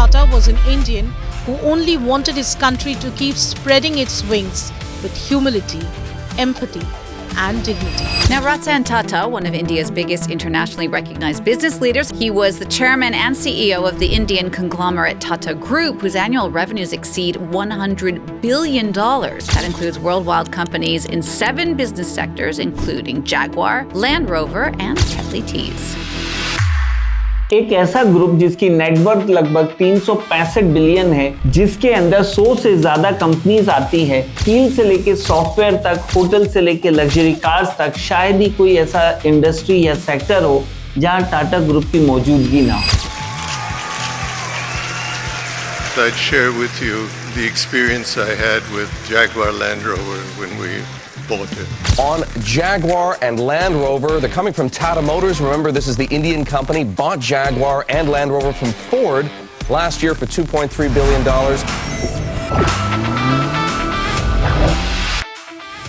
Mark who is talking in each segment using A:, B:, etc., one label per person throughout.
A: Tata was an Indian who only wanted his country to keep spreading its wings with humility, empathy, and dignity.
B: Now, Ratan Tata, one of India's biggest internationally recognized business leaders, he was the chairman and CEO of the Indian conglomerate Tata Group, whose annual revenues exceed $100 billion. That includes worldwide companies in 7 business sectors, including Jaguar, Land Rover, and Tetley Teas.
C: एक ऐसा group जिसकी net worth लगभग 365 billion है, जिसके अंदर 100 से ज्यादा companies आती है, स्टील से लेके सॉफ्टवेयर तक, होटल से लेके लग्जरी कार्स तक, शायद ही कोई ऐसा इंडस्ट्री या सेक्टर हो जहां टाटा ग्रुप की मौजूदगी ना हो।
D: I'd share with you the experience I had with Jaguar Land Rover when we bought it.
E: On Jaguar and Land Rover, they're coming from Tata Motors. Remember, this is the Indian company, bought Jaguar and Land Rover from Ford last year for $2.3 billion.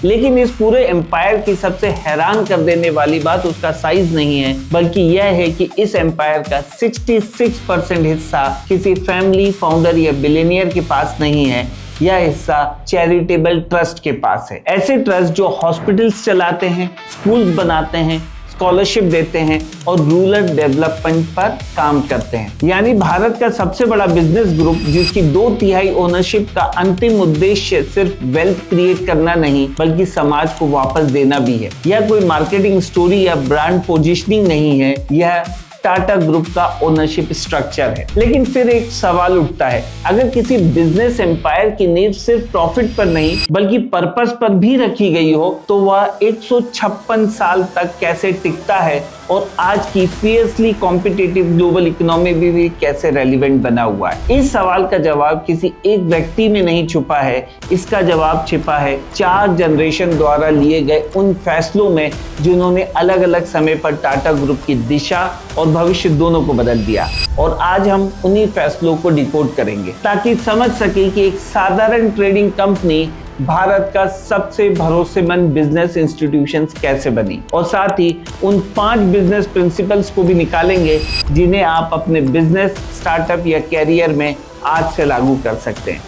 C: लेकिन इस पूरे empire की सबसे हैरान कर देने वाली बात उसका साइज नहीं है, बल्कि यह है कि इस एम्पायर का 66% हिस्सा किसी फैमिली, फाउंडर या बिलियनियर के पास नहीं है। यह हिस्सा चैरिटेबल ट्रस्ट के पास है। ऐसे ट्रस्ट जो हॉस्पिटल्स चलाते हैं, स्कूल्स बनाते हैं, स्कॉलरशिप देते हैं और रूरल डेवलपमेंट पर काम करते हैं। यानी भारत का सबसे बड़ा बिजनेस ग्रुप, जिसकी 2/3 ओनरशिप का अंतिम उद्देश्य सिर्फ वेल्थ क्रिएट करना नहीं, बल्कि समाज को वापस देना भी है। यह कोई मार्केटिंग स्टोरी या ब्रांड पोजीशनिंग नहीं है, यह टाटा ग्रुप का ओनरशिप स्ट्रक्चर है। लेकिन फिर एक सवाल उठता है, अगर किसी बिजनेस एम्पायर की नींव सिर्फ प्रॉफिट पर नहीं बल्कि पर्पस पर भी रखी गई हो, तो वह 156 साल तक कैसे टिकता है और आज की फियर्सली कॉम्पिटिटिव ग्लोबल इकोनॉमी में भी कैसे रेलिवेंट बना हुआ है? इस सवाल का जवाब किसी एक व्यक्ति में नहीं छुपा है, इसका जवाब छिपा है 4 जनरेशन द्वारा लिए गए उन फैसलों में, जिन्होंने अलग अलग समय पर टाटा ग्रुप की दिशा और भविष्य दोनों को बदल दिया। और आज हम उन्हीं फैसलों को डिकोड करेंगे ताकि समझ सके कि एक साधारण ट्रेडिंग कंपनी भारत का सबसे भरोसेमंद बिजनेस इंस्टीट्यूशंस कैसे बनी, और साथ ही उन 5 बिजनेस प्रिंसिपल्स को भी निकालेंगे जिन्हें आप अपने बिजनेस, स्टार्टअप या कैरियर में आज से लागू कर सकते हैं।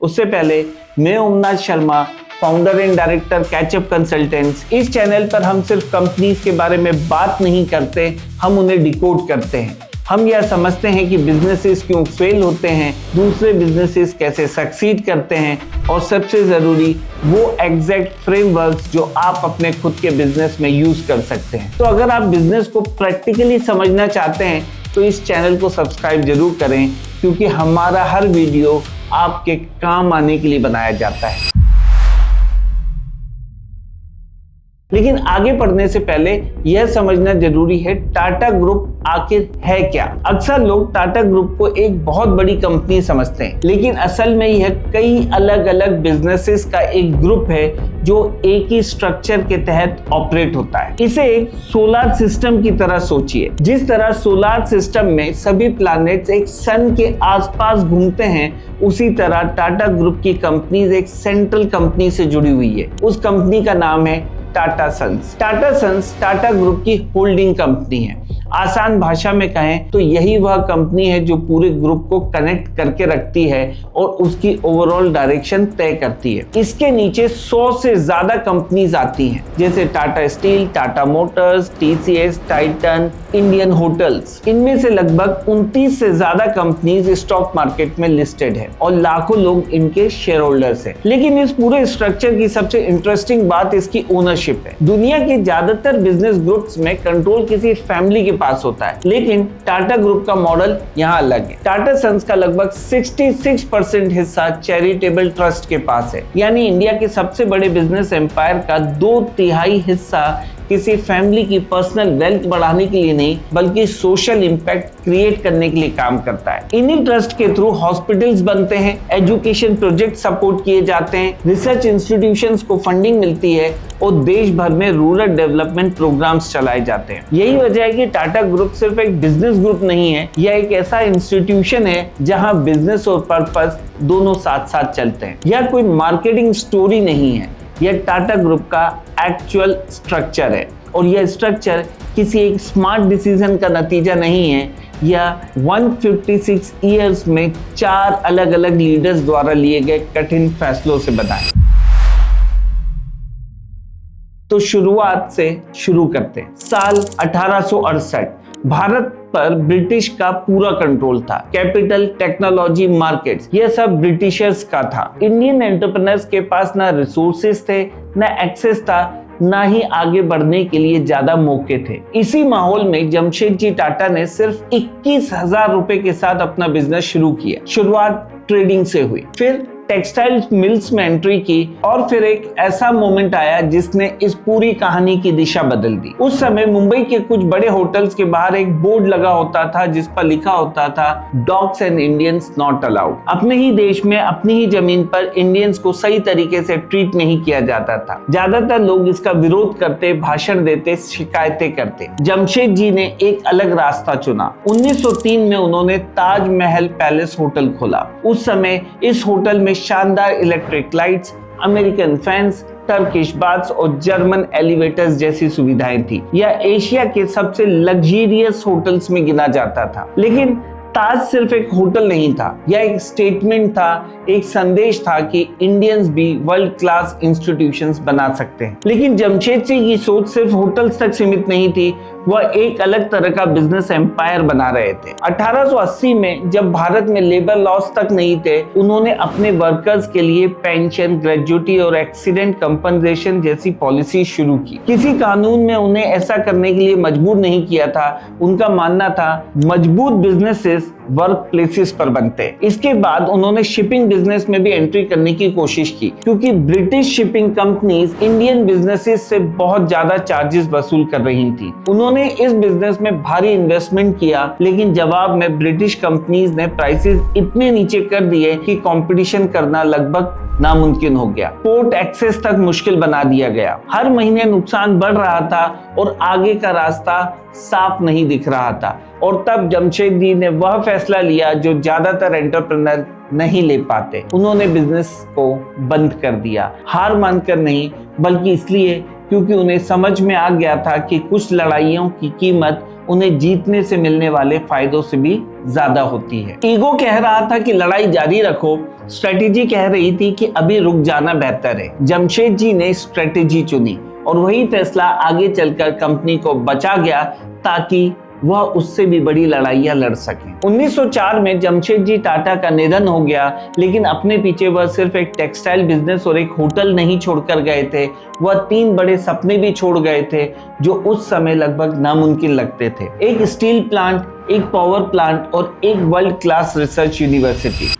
C: उससे पहले मैं Omnath Sharma, founder and director Catchup Consultants. इस चैनल पर हम सिर्फ कंपनीज के बारे में बात नहीं करते, हम उन्हें डिकोड करते हैं। हम यह समझते हैं कि बिजनेसेस क्यों फेल होते हैं, दूसरे बिजनेसेस कैसे सक्सीड करते हैं, और सबसे जरूरी वो एग्जैक्ट फ्रेमवर्क्स जो आप अपने खुद के बिजनेस में यूज कर सकते हैं। तो अगर आप बिजनेस को प्रैक्टिकली समझना चाहते हैं तो इस चैनल को सब्सक्राइब जरूर करें, क्योंकि हमारा हर वीडियो आपके काम आने के लिए बनाया जाता है। लेकिन आगे बढ़ने से पहले यह समझना जरूरी है, टाटा ग्रुप आखिर है क्या? अक्सर लोग टाटा ग्रुप को एक बहुत बड़ी कंपनी समझते हैं, लेकिन असल में यह कई अलग अलग बिजनेसेस का एक ग्रुप है जो एक ही स्ट्रक्चर के तहत ऑपरेट होता है। इसे एक सोलर सिस्टम की तरह सोचिए। जिस तरह सोलर सिस्टम में सभी प्लैनेट्स एक सन के आसपास घूमते हैं, उसी तरह टाटा ग्रुप की कंपनीज एक सेंट्रल कंपनी से जुड़ी हुई है। उस कंपनी का नाम है Tata Sons. Tata Sons Tata group की होल्डिंग कंपनी है। आसान भाषा में कहें तो यही वह कंपनी है जो पूरे ग्रुप को कनेक्ट करके रखती है और उसकी ओवरऑल डायरेक्शन तय करती है। इसके नीचे 100 से ज्यादा कंपनीज आती हैं, जैसे Tata steel, Tata Motors, TCS, Titan, Indian hotels. इनमें से लगभग 29 से ज्यादा कंपनीज स्टॉक मार्केट में लिस्टेड है और लाखों लोग इनके शेयर होल्डर्स हैं। लेकिन इस पूरे स्ट्रक्चर की सबसे इंटरेस्टिंग बात इसकी ओनरशिप है। दुनिया के ज्यादातर बिजनेस ग्रुप्स में कंट्रोल किसी फैमिली के पास होता है, लेकिन टाटा ग्रुप का मॉडल यहाँ अलग है। टाटा सन्स का लगभग 66% हिस्सा चैरिटेबल ट्रस्ट के पास है। यानी इंडिया के सबसे बड़े बिजनेस एम्पायर का 2/3 हिस्सा किसी फैमिली की पर्सनल वेल्थ बढ़ाने के लिए नहीं, बल्कि सोशल इंपैक्ट क्रिएट करने के लिए काम करता है। इन्हीं ट्रस्ट के थ्रू हॉस्पिटल्स बनते हैं, एजुकेशन प्रोजेक्ट सपोर्ट किए जाते हैं, रिसर्च इंस्टीट्यूशंस को फंडिंग मिलती है और देश भर में रूरल डेवलपमेंट प्रोग्राम्स चलाए जाते हैं। यही वजह है कि टाटा ग्रुप सिर्फ एक बिजनेस ग्रुप नहीं है, यह एक ऐसा इंस्टीट्यूशन है जहां बिजनेस और पर्पस दोनों साथ साथ चलते हैं। यह कोई मार्केटिंग स्टोरी नहीं है, यह टाटा ग्रुप का एक्चुअल स्ट्रक्चर है। और यह स्ट्रक्चर किसी एक स्मार्ट डिसीजन का नतीजा नहीं है, यह 156 ईयर्स में 4 अलग अलग लीडर्स द्वारा लिए गए कठिन फैसलों से बना है। तो शुरुआत से शुरू करते हैं। साल 1868 भारत पर ब्रिटिश का पूरा कंट्रोल था। कैपिटल, टेक्नोलॉजी, मार्केट्स, यह सब ब्रिटिशर्स का था। इंडियन एंटरप्रेन्योर्स के पास ना रिसोर्सेस थे, ना एक्सेस था, ना ही आगे बढ़ने के लिए ज्यादा मौके थे। इसी माहौल में जमशेदजी टाटा ने सिर्फ 21,000 रुपए के साथ अपना बिजनेस शुरू किया। शुरुआत ट्रेडिंग से हुई, फिर टेक्सटाइल मिल्स में एंट्री की और फिर एक ऐसा मोमेंट आया जिसने इस पूरी कहानी की दिशा बदल दी। उस समय मुंबई के कुछ बड़े होटल्स के बाहर एक बोर्ड लगा होता था जिस पर लिखा होता था dogs and Indians not allowed. अपने ही देश में अपनी ही जमीन पर इंडियंस को सही तरीके से ट्रीट नहीं किया जाता था। ज्यादातर लोग इसका विरोध करते, भाषण देते, शिकायतें करते। जमशेद जी ने एक अलग रास्ता चुना। 1903 में उन्होंने ताज महल पैलेस होटल खोला। उस समय इस होटल में शानदार electric lights, American fans, Turkish baths और जर्मन एलिवेटर्स जैसी सुविधाएं थी। यह एशिया के सबसे लग्जरियस होटल्स में गिना जाता था। लेकिन ताज सिर्फ एक होटल नहीं था, यह एक स्टेटमेंट था, एक संदेश था कि इंडियंस भी वर्ल्ड क्लास इंस्टीट्यूशंस बना सकते हैं। लेकिन जमशेद जी की सोच सिर्फ होटल्स तक सीमित नहीं थी, वह एक अलग तरह का बिजनेस एम्पायर बना रहे थे। 1880 में जब भारत में लेबर लॉस तक नहीं थे, उन्होंने अपने वर्कर्स के लिए पेंशन, ग्रेजुटी और एक्सीडेंट कंपनसेशन जैसी पॉलिसी शुरू की। किसी कानून में उन्हें ऐसा करने के लिए मजबूर नहीं किया था। उनका मानना था मजबूत बिजनेसेस वर्क प्लेसेस पर बनते। इसके बाद उन्होंने शिपिंग बिजनेस में भी एंट्री करने की कोशिश की, क्योंकि British shipping companies Indian businesses से बहुत ज्यादा चार्जेस वसूल कर रही थी। उन्होंने इस बिजनेस में भारी इन्वेस्टमेंट किया, लेकिन जवाब में ब्रिटिश कंपनीज ने प्राइसेस इतने नीचे कर दिए कि कंपटीशन करना लगभग नामुमकिन हो गया। पोर्ट एक्सेस तक मुश्किल बना दिया गया। हर महीने नुकसान बढ़ रहा था और आगे का रास्ता साफ नहीं दिख रहा था। और तब जमशेद जी ने वह फैसला लिया जो ज्यादातर एंटरप्रेन्योर नहीं ले पाते। उन्होंने बिजनेस को बंद कर दिया। हार मानकर नहीं, बल्कि इसलिए क्योंकि उन्हें समझ में आ गया था कि कुछ लड़ाइयों की कीमत उन्हें जीतने से मिलने वाले फायदों से भी ज्यादा होती है। ईगो कह रहा था कि लड़ाई जारी रखो, स्ट्रेटेजी कह रही थी कि अभी रुक जाना बेहतर है। जमशेद जी ने स्ट्रेटेजी चुनी और वही फैसला आगे चलकर कंपनी को बचा गया ताकि वह उससे भी बड़ी लड़ाइयां लड़ सकें। 1904 में जमशेद जी टाटा का निधन हो गया, लेकिन अपने पीछे वह सिर्फ एक टेक्सटाइल बिजनेस और एक होटल नहीं छोड़कर गए थे, वह 3 बड़े सपने भी छोड़ गए थे जो उस समय लगभग नामुमकिन लगते थे। एक स्टील प्लांट, एक पावर प्लांट और एक वर्ल्ड क्लास रिसर्च यूनिवर्सिटी।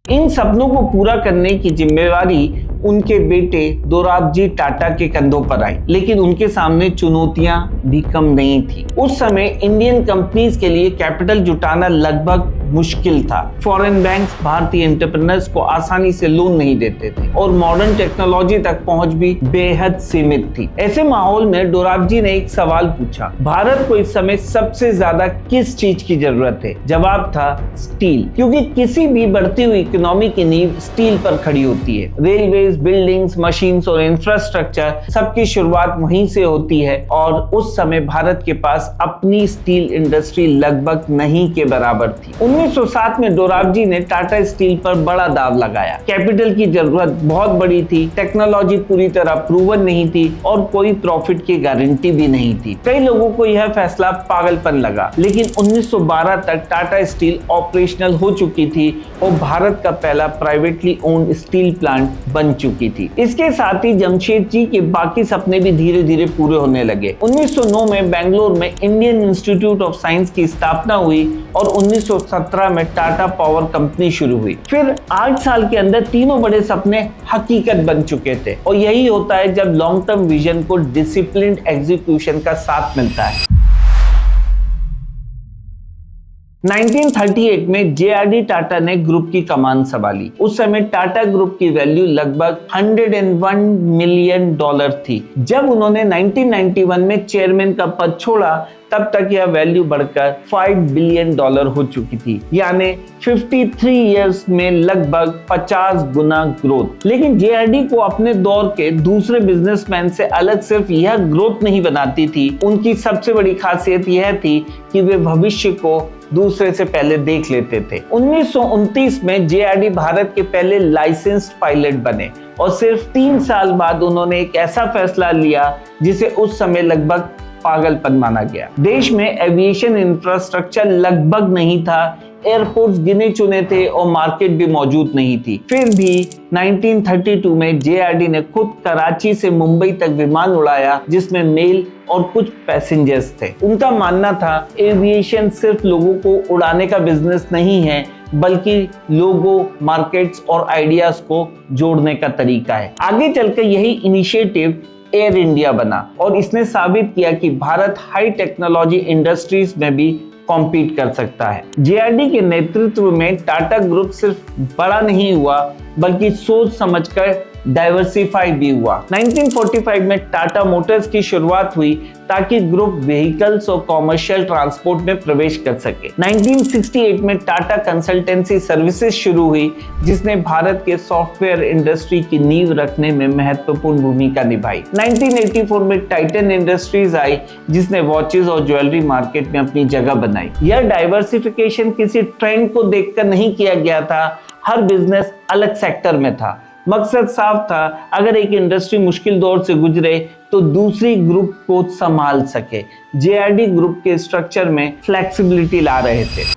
C: इन सपनों को पूरा करने की जिम्मेवारी उनके बेटे दोराबजी टाटा के कंधों पर आई, लेकिन उनके सामने चुनौतियां भी कम नहीं थी। उस समय इंडियन कंपनीज के लिए कैपिटल जुटाना लगभग मुश्किल था। फॉरेन बैंक्स भारतीय एंटरप्रेन्योर्स को आसानी से लोन नहीं देते थे और मॉडर्न टेक्नोलॉजी तक पहुंच भी बेहद सीमित थी। ऐसे माहौल में दोराबजी ने एक सवाल पूछा, भारत को इस समय सबसे ज्यादा किस चीज की जरूरत है? जवाब था स्टील, क्योंकि किसी भी बढ़ती हुई इकोनॉमी की नींव स्टील पर खड़ी होती है। रेलवे, बिल्डिंग्स, मशीन्स और इंफ्रास्ट्रक्चर सबकी शुरुआत वहीं से होती है और उस समय भारत के पास अपनी स्टील इंडस्ट्री लगभग नहीं के बराबर थी। 1907 में दोराबजी ने टाटा स्टील पर बड़ा दाव लगाया। कैपिटल की जरूरत बहुत बड़ी थी, टेक्नोलॉजी पूरी तरह प्रूवन नहीं थी और कोई प्रॉफिट की गारंटी भी नहीं थी। कई लोगों को यह फैसला पागलपन लगा, लेकिन 1912 तक टाटा स्टील ऑपरेशनल हो चुकी थी और भारत का पहला प्राइवेटली ओन्ड स्टील प्लांट बन चुकी थी। इसके साथ ही जमशेद जी के बाकी सपने भी धीरे धीरे पूरे होने लगे। 1909 में बेंगलोर में इंडियन इंस्टीट्यूट ऑफ साइंस की स्थापना हुई और 1917 में टाटा पावर कंपनी शुरू हुई। फिर 8 साल के अंदर तीनों बड़े सपने हकीकत बन चुके थे और यही होता है जब लॉन्ग टर्म विजन को डिसिप्लिन्ड एग्जीक्यूशन का साथ मिलता है। 1938 में JRD टाटा ने ग्रुप की कमान संभाली। उस समय टाटा ग्रुप की वैल्यू लगभग $101 मिलियन थी। जब उन्होंने 1991 में चेयरमैन का पद छोड़ा तब तक यह वैल्यू बढ़कर $5 बिलियन हो चुकी थी, यानी 53 इयर्स में लगभग 50 गुना ग्रोथ। लेकिन JRD को अपने दौर के दूसरे बिजनेसमैन से अलग सिर्फ यह ग्रोथ नहीं बनाती थी, उनकी सबसे बड़ी खासियत यह थी कि वे भविष्य को दूसरे से पहले देख लेते थे। 1929 में JRD भारत के पहले लाइसेंस्ड पायलट बने और सिर्फ 3 साल बाद उन्होंने एक ऐसा फैसला लिया जिसे उस समय लगभग पागलपन माना गया। देश में एविएशन इंफ्रास्ट्रक्चर लगभग नहीं था, एयरपोर्ट्स गिने चुने थे और मार्केट भी मौजूद नहीं थी। फिर भी 1932 में JRD ने खुद कराची से मुंबई तक विमान उड़ाया जिसमें मेल और कुछ पैसेंजर्स थे। उनका मानना था एविएशन सिर्फ लोगों को उड़ाने का बिजनेस नहीं है, बल्कि लोगों, मार्केट्स और आइडियाज को जोड़ने का तरीका है। आगे चलकर यही इनिशिएटिव एयर इंडिया बना और इसने साबित किया कि भारत हाई टेक्नोलॉजी इंडस्ट्रीज में भी कॉम्पीट कर सकता है। JRD के नेतृत्व में टाटा ग्रुप सिर्फ बड़ा नहीं हुआ बल्कि सोच समझकर डाइवर्सिफाई भी हुआ। 1945 में टाटा मोटर्स की शुरुआत हुई ताकि ग्रुप व्हीकल्स और कॉमर्शियल ट्रांसपोर्ट में प्रवेश कर सके। 1968 में टाटा कंसल्टेंसी सर्विसेज शुरू हुई जिसने भारत के सॉफ्टवेयर इंडस्ट्री की नींव रखने में महत्वपूर्ण भूमिका निभाई। 1984 में टाइटन इंडस्ट्रीज आई जिसने वॉचेस और ज्वेलरी मार्केट में अपनी जगह बनाई। यह डाइवर्सिफिकेशन किसी ट्रेंड को देखकर नहीं किया गया था, हर बिजनेस अलग सेक्टर में था। मकसद साफ था, अगर एक इंडस्ट्री मुश्किल दौर से गुजरे तो दूसरी ग्रुप को संभाल सके। JRD ग्रुप के स्ट्रक्चर में फ्लेक्सिबिलिटी ला रहे थे।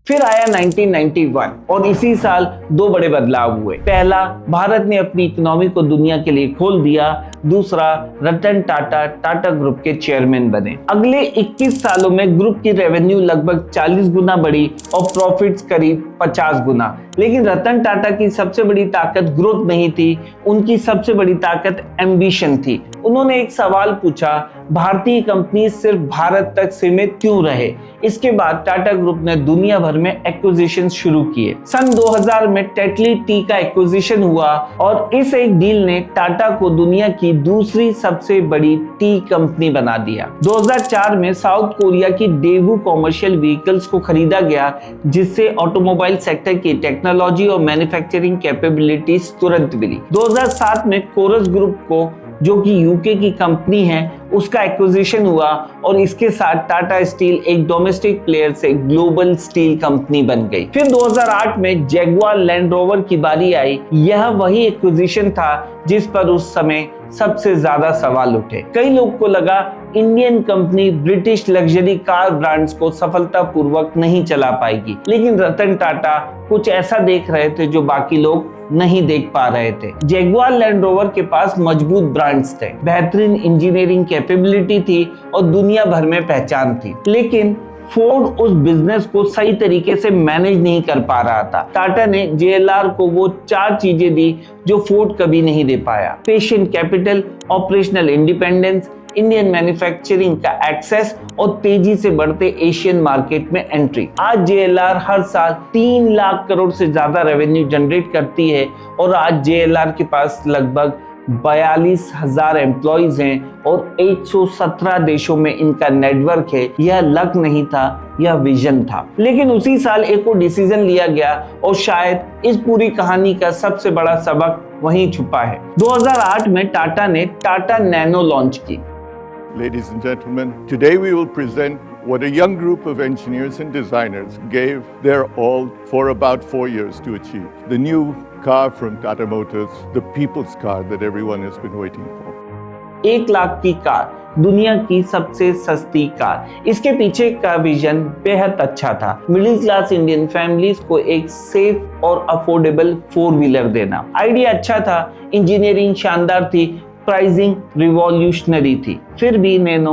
C: फिर आया 1991 और इसी साल 2 बड़े बदलाव हुए। पहला, भारत ने अपनी इकोनॉमी को दुनिया के लिए खोल दिया। दूसरा, रतन टाटा टाटा ग्रुप के चेयरमैन बने। अगले 21 सालों में ग्रुप की रेवेन्यू लगभग 40 गुना बढ़ी और प्रॉफिट्स करीब 50 गुना। लेकिन रतन टाटा की सबसे बड़ी ताकत ग्रोथ नहीं थी, उनकी सबसे बड़ी ताकत एम्बिशन थी। उन्होंने एक सवाल पूछा, भारतीय कंपनी सिर्फ भारत तक सीमित क्यों रहे? इसके बाद टाटा ग्रुप ने दुनिया भर में एक्विजिशन शुरू किए। सन 2000 में टेटली टी का एक्विजिशन हुआ और इस एक डील ने टाटा को दुनिया की दूसरी सबसे बड़ी टी कंपनी बना दिया। 2004 में साउथ कोरिया की डेवू कॉमर्शियल व्हीकल्स को खरीदा गया जिससे ऑटोमोबाइल सेक्टर की टेक्नोलॉजी और मैन्युफैक्चरिंग कैपेबिलिटीज तुरंत मिली। 2007 में कोरस ग्रुप को, जो कि यूके की कंपनी है, उसका एक्विजिशन हुआ और इसके साथ टाटा स्टील एक डोमेस्टिक प्लेयर से ग्लोबल स्टील कंपनी बन गई। फिर 2008 में जैगुआर लैंड रोवर की बारी आई। यह वही एक्विजिशन था जिस पर उस समय सबसे ज्यादा सवाल उठे। कई लोग को लगा Indian company British luxury car brands को सफलतापूर्वक नहीं चला पाएगी, लेकिन रतन टाटा कुछ ऐसा देख रहे थे जो बाकी लोग नहीं देख पा रहे थे। जैगुआर लैंड रोवर के पास मजबूत ब्रांड्स थे, बेहतरीन इंजीनियरिंग कैपेबिलिटी थी और दुनिया भर में पहचान थी, लेकिन फोर्ड उस बिजनेस को सही तरीके से मैनेज नहीं कर पा रहा था। टाटा ने JLR को वो 4 चीजें दी जो फोर्ड कभी नहीं दे पाया: patient capital, operational independence, Indian manufacturing का एक्सेस और तेजी से बढ़ते एशियन मार्केट में एंट्री। आज JLR हर साल 3 लाख करोड़ से ज्यादा रेवेन्यू जनरेट करती है और आज JLR के पास लगभग 42,000 एम्प्लॉइज हैं और 117 देशों में इनका नेटवर्क है। यह लक नहीं था, यह विजन था। लेकिन उसी साल एक और डिसीजन लिया गया और शायद इस पूरी कहानी का सबसे बड़ा सबक वहीं छुपा है। 2008 में टाटा ने टाटा नैनो लॉन्च की।
D: Ladies and gentlemen, today we will present what a young group of engineers and designers gave their all for about 4 years to achieve. The new car from Tata Motors, the people's car that everyone has been waiting for.
C: 1 lakh की car, दुनिया की सबसे सस्ती car. इसके पीछे का vision बेहद अच्छा था, मिडिल क्लास इंडियन फैमिलीज को एक सेफ और अफोर्डेबल 4 व्हीलर देना। आइडिया अच्छा था, इंजीनियरिंग शानदार थी, प्राइसिंग रिवॉल्यूशनरी थी। फिर भी नैनो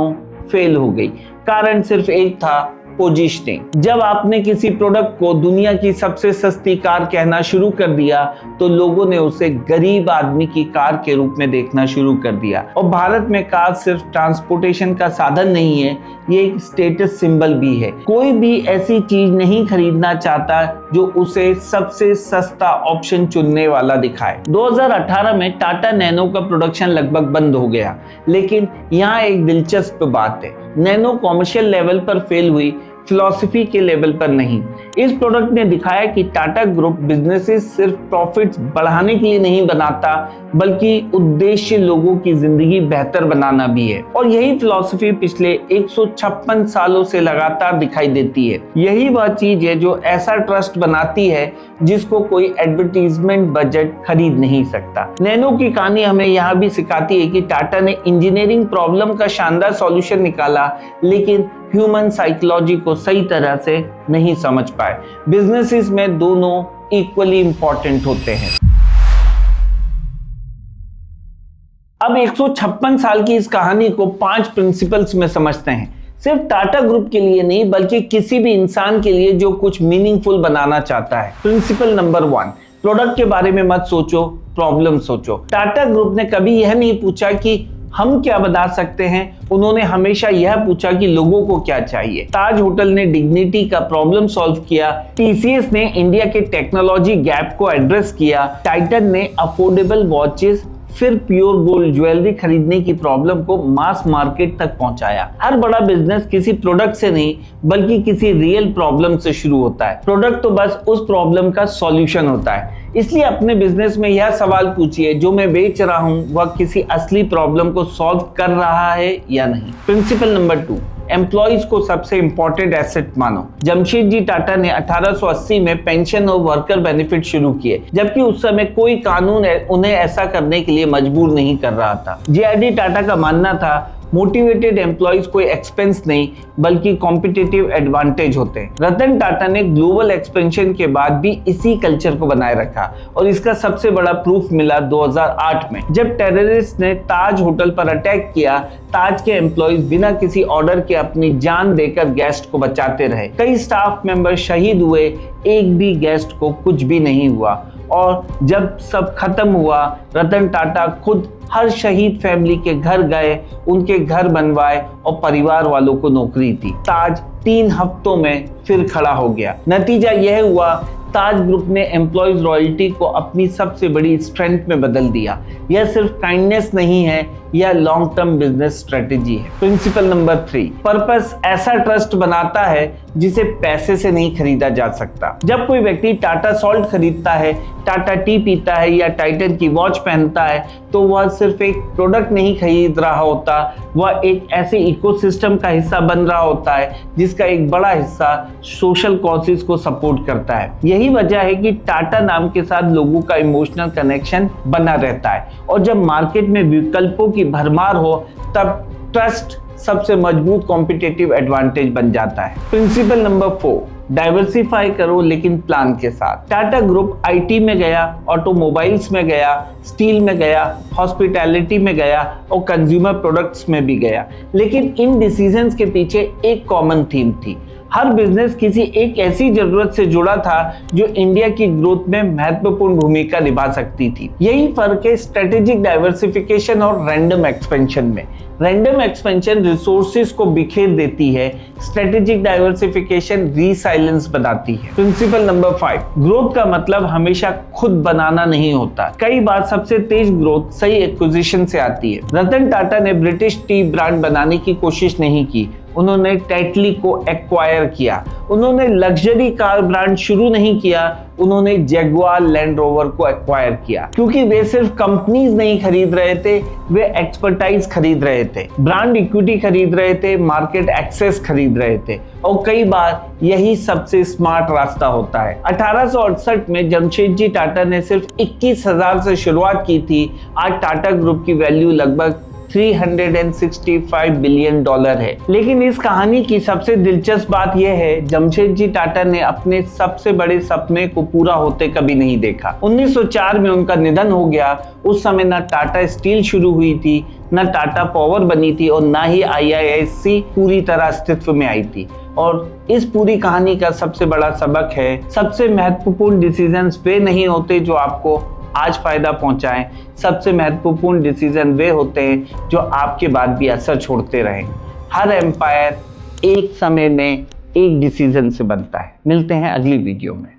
C: फेल हो गई। कारण सिर्फ एक था, पोजीशनिंग। जब आपने किसी प्रोडक्ट को दुनिया की सबसे सस्ती कार कहना शुरू कर दिया तो लोगों ने उसे गरीब आदमी की कार के रूप में देखना शुरू कर दिया। और भारत में कार सिर्फ ट्रांसपोर्टेशन का साधन नहीं है, ये एक स्टेटस सिंबल भी है। कोई भी ऐसी चीज नहीं खरीदना चाहता जो उसे सबसे सस्ता ऑप्शन चुनने वाला दिखाए। 2018 में टाटा नैनो का प्रोडक्शन लगभग बंद हो गया, लेकिन यहाँ एक दिलचस्प बात है, नैनो कॉमर्शियल लेवल पर फेल हुई, फिलॉसफी के लेवल पर नहीं। इस प्रोडक्ट ने दिखाया कि टाटा ग्रुप बिजनेसेस सिर्फ प्रॉफिट्स बढ़ाने के लिए नहीं बनाता, बल्कि उद्देश्य लोगों की जिंदगी बेहतर बनाना भी है। और यही फिलॉसफी पिछले 156 सालों से लगातार दिखाई देती है। यही वह चीज है जो ऐसा ट्रस्ट बनाती है जिसको कोई एडवर्टीजमेंट बजट खरीद नहीं सकता। नैनो की कहानी हमें यहाँ भी सिखाती है कि टाटा ने इंजीनियरिंग प्रॉब्लम का शानदार सॉल्यूशन निकाला, लेकिन ह्यूमन साइकोलॉजी को सही तरह से नहीं समझ पाए। बिजनेसेस में दोनों इक्वली इंपॉर्टेंट होते हैं। अब 156 साल की इस कहानी को 5 प्रिंसिपल्स में समझते हैं। सिर्फ टाटा ग्रुप के लिए नहीं, बल्कि किसी भी इंसान के लिए जो कुछ मीनिंगफुल बनाना चाहता है। प्रिंसिपल नंबर 1, प्रोडक्ट के बारे में मत सोचो, प्रॉब्लम सोचो। टाटा ग्रुप ने कभी यह नहीं पूछा कि हम क्या बता सकते हैं, उन्होंने हमेशा यह पूछा कि लोगों को क्या चाहिए। ताज होटल ने डिग्निटी का प्रॉब्लम सॉल्व किया, टीसीएस ने इंडिया के टेक्नोलॉजी गैप को एड्रेस किया, टाइटन ने अफोर्डेबल वॉचेस फिर प्योर गोल्ड ज्वेलरी खरीदने की प्रॉब्लम को मास मार्केट तक पहुंचाया। हर बड़ा बिजनेस किसी प्रोडक्ट से नहीं, बल्कि किसी रियल प्रॉब्लम से शुरू होता है। प्रोडक्ट तो बस उस प्रॉब्लम का सॉल्यूशन होता है। इसलिए अपने बिजनेस में यह सवाल पूछिए, जो मैं बेच रहा हूं वह किसी असली प्रॉब्लम को सॉल्व कर रहा है या नहीं। प्रिंसिपल नंबर 2, एम्प्लॉइज को सबसे इंपॉर्टेंट एसेट मानो। जमशेदजी टाटा ने 1880 में पेंशन और वर्कर बेनिफिट शुरू किए, जबकि उस समय कोई कानून उन्हें ऐसा करने के लिए मजबूर नहीं कर रहा था। जेआरडी टाटा का मानना था मोटिवेटेड एम्प्लॉइज कोई एक्सपेंस नहीं, बल्कि कॉम्पिटिटिव एडवांटेज होते हैं। रतन टाटा ने ग्लोबल एक्सपेंशन के बाद भी इसी कल्चर को बनाए रखा, और इसका सबसे बड़ा प्रूफ मिला 2008 में, जब टेररिस्ट ने ताज होटल पर अटैक किया। ताज के एम्प्लॉइज बिना किसी ऑर्डर के अपनी जान देकर गेस्ट को बचाते रहे। कई स्टाफ मेंबर शहीद हुए, एक भी गेस्ट को कुछ भी नहीं हुआ। और जब सब खत्म हुआ, रतन टाटा खुद हर शहीद फैमिली के घर गए, उनके घर बनवाए और परिवार वालों को नौकरी दी। ताज 3 हफ्तों में फिर खड़ा हो गया। नतीजा यह हुआ, ताज ग्रुप ने एम्प्लॉइज रॉयल्टी को अपनी सबसे बड़ी स्ट्रेंथ में बदल दिया। यह सिर्फ काइंडनेस नहीं है, यह लॉन्ग टर्म बिजनेस स्ट्रेटेजी है। प्रिंसिपल नंबर 3, पर्पस ऐसा ट्रस्ट बनाता है जिसे पैसे से नहीं खरीदा जा सकता। जब कोई व्यक्ति टाटा सॉल्ट खरीदता है, टाटा टी पीता है या टाइटन की वॉच पहनता है, तो वह सिर्फ एक प्रोडक्ट नहीं खरीद रहा होता, वह एक ऐसे इकोसिस्टम का हिस्सा बन रहा होता है जिसका एक बड़ा हिस्सा सोशल कॉजेस को सपोर्ट करता है। यही वजह है कि टाटा नाम के साथ लोगों का इमोशनल कनेक्शन बना रहता है, और जब मार्केट में विकल्पों की भरमार हो, तब ट्रस्ट सबसे मजबूत कॉम्पिटिटिव एडवांटेज बन जाता है। प्रिंसिपल नंबर 4, डाइवर्सिफाई करो लेकिन प्लान के साथ। टाटा ग्रुप आईटी में गया, ऑटोमोबाइल्स में गया, स्टील में गया, हॉस्पिटैलिटी में गया और कंज्यूमर प्रोडक्ट्स में भी गया, लेकिन इन डिसीजंस के पीछे एक कॉमन थीम थी। हर बिजनेस किसी एक ऐसी जरूरत से जुड़ा था जो इंडिया की ग्रोथ में महत्वपूर्ण भूमिका निभा सकती थी। यही फर्क है स्ट्रेटेजिक डाइवर्सिफिकेशन और रैंडम एक्सपेंशन में। रैंडम एक्सपेंशन रिसोर्सेज को बिखेर देती है, स्ट्रेटेजिक डाइवर्सिफिकेशन रीसाइलेंस बनाती है। प्रिंसिपल नंबर 5, ग्रोथ का मतलब हमेशा खुद बनाना नहीं होता। कई बार सबसे तेज ग्रोथ सही एक्विजिशन से आती है। रतन टाटा ने ब्रिटिश टी ब्रांड बनाने की कोशिश नहीं की, उन्होंने टेटली को एक्वायर किया। उन्होंने लग्जरी कार ब्रांड शुरू नहीं किया, उन्होंने जैगुआर लैंड रोवर को एक्वायर किया, क्योंकि वे सिर्फ कंपनीज नहीं खरीद रहे थे, वे एक्सपर्टाइज खरीद रहे थे, ब्रांड इक्विटी खरीद रहे थे, मार्केट एक्सेस खरीद रहे थे। और कई बार यही सबसे स्मार्ट रास्ता होता है। 1868 में जमशेदजी टाटा ने सिर्फ 21,000 से शुरुआत की थी। आज टाटा ग्रुप की वैल्यू लगभग $365 बिलियन है। लेकिन इस कहानी की सबसे दिलचस्प बात यह है, जमशेदजी टाटा ने अपने सबसे बड़े सपने को पूरा होते कभी नहीं देखा। 1904 में उनका निधन हो गया। उस समय न टाटा स्टील शुरू हुई थी, न टाटा पावर बनी थी और न ही IISc पूरी तरह अस्तित्व में आई थी। और इस पूरी कहानी का सबसे बड़ा सबक है, सबसे महत्वपूर्ण डिसीजंस वे नहीं होते जो आपको आज फायदा पहुंचाएं, सबसे महत्वपूर्ण डिसीजन वे होते हैं जो आपके बाद भी असर छोड़ते रहें। हर एम्पायर एक समय में एक डिसीजन से बनता है। मिलते हैं अगली वीडियो में।